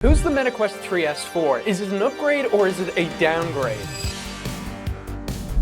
Who's the Meta Quest 3S for? Is it an upgrade or is it a downgrade?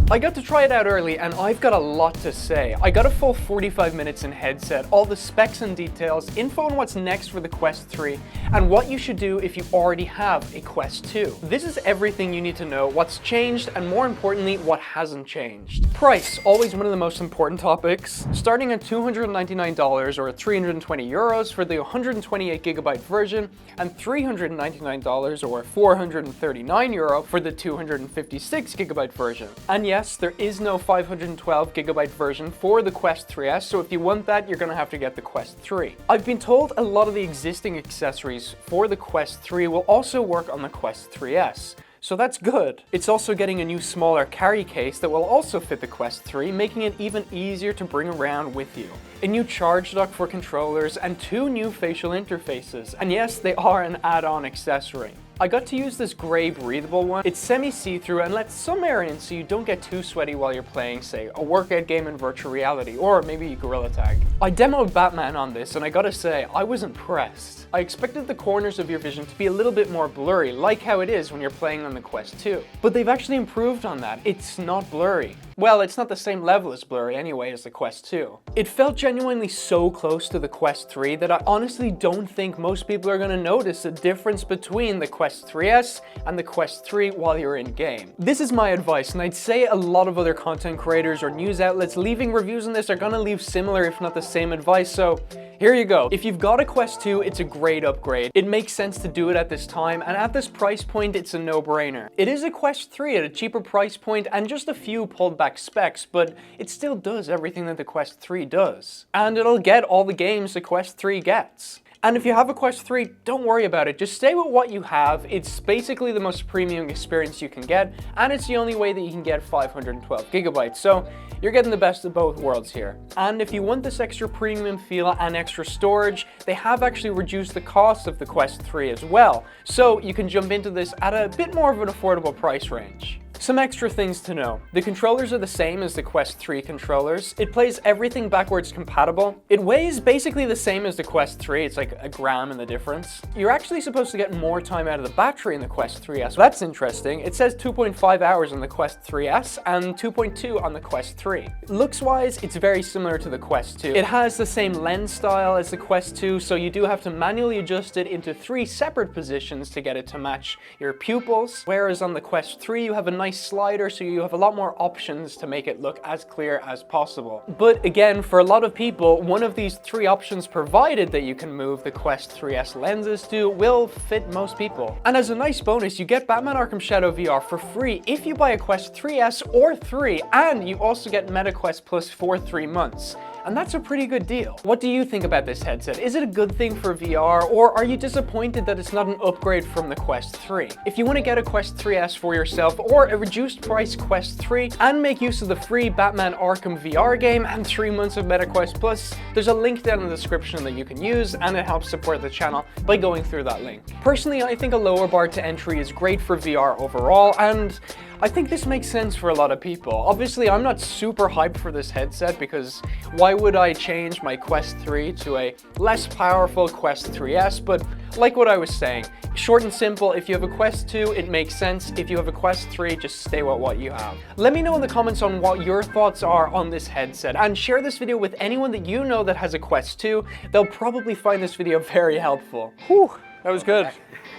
I got to try it out early and I've got a lot to say. I got a full 45 minutes in headset, all the specs and details, info on what's next for the Quest 3, and what you should do if you already have a Quest 2. This is everything you need to know, what's changed, and more importantly, what hasn't changed. Price, always one of the most important topics. Starting at $299 or 320 euros for the 128GB version, and $399 or 439 euro for the 256GB version. And yes, there is no 512GB version for the Quest 3S, so if you want that, you're gonna have to get the Quest 3. I've been told a lot of the existing accessories for the Quest 3 will also work on the Quest 3S. So that's good. It's also getting a new smaller carry case that will also fit the Quest 3, making it even easier to bring around with you. A new charge dock for controllers and 2 new facial interfaces. And yes, they are an add-on accessory. I got to use this gray breathable one. It's semi-see-through and lets some air in so you don't get too sweaty while you're playing, say, a workout game in virtual reality, or maybe Gorilla Tag. I demoed Batman on this and I gotta say, I was impressed. I expected the corners of your vision to be a little bit more blurry, like how it is when you're playing on the Quest 2. But they've actually improved on that. It's not blurry. Well, it's not the same level as blurry anyway as the Quest 2. It felt genuinely so close to the Quest 3 that I honestly don't think most people are gonna notice the difference between the Quest 3S and the Quest 3 while you're in game. This is my advice, and I'd say a lot of other content creators or news outlets leaving reviews on this are gonna leave similar if not the same advice, so here you go. If you've got a Quest 2, it's a great upgrade. It makes sense to do it at this time, and at this price point, it's a no-brainer. It is a Quest 3 at a cheaper price point and just a few pulled back specs, but it still does everything that the Quest 3 does. And it'll get all the games the Quest 3 gets. And if you have a Quest 3, don't worry about it. Just stay with what you have. It's basically the most premium experience you can get, and it's the only way that you can get 512GB. So you're getting the best of both worlds here. And if you want this extra premium feel and extra storage, they have actually reduced the cost of the Quest 3 as well. So you can jump into this at a bit more of an affordable price range. Some extra things to know. The controllers are the same as the Quest 3 controllers. It plays everything backwards compatible. It weighs basically the same as the Quest 3. It's like a gram in the difference. You're actually supposed to get more time out of the battery in the Quest 3S. That's interesting. It says 2.5 hours on the Quest 3S and 2.2 on the Quest 3. Looks-wise, it's very similar to the Quest 2. It has the same lens style as the Quest 2, so you do have to manually adjust it into 3 separate positions to get it to match your pupils, whereas on the Quest 3 you have a nice slider, so you have a lot more options to make it look as clear as possible. But again, for a lot of people, one of these 3 options provided that you can move the Quest 3S lenses to will fit most people. And as a nice bonus, you get Batman Arkham Shadow VR for free if you buy a Quest 3S or 3, and you also get Meta Quest Plus for 3 months. And that's a pretty good deal. What do you think about this headset? Is it a good thing for VR, or are you disappointed that it's not an upgrade from the Quest 3? If you want to get a Quest 3S for yourself or a reduced price Quest 3 and make use of the free Batman Arkham VR game and 3 months of Meta Quest Plus, there's a link down in the description that you can use, and it helps support the channel by going through that link. Personally, I think a lower bar to entry is great for VR overall, and I think this makes sense for a lot of people. Obviously, I'm not super hyped for this headset because why would I change my Quest 3 to a less powerful Quest 3S? But like what I was saying, short and simple, if you have a Quest 2, it makes sense. If you have a Quest 3, just stay with what you have. Let me know in the comments on what your thoughts are on this headset, and share this video with anyone that you know that has a Quest 2. They'll probably find this video very helpful. Whew, that was good.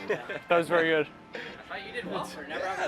That was very good. You did well for never having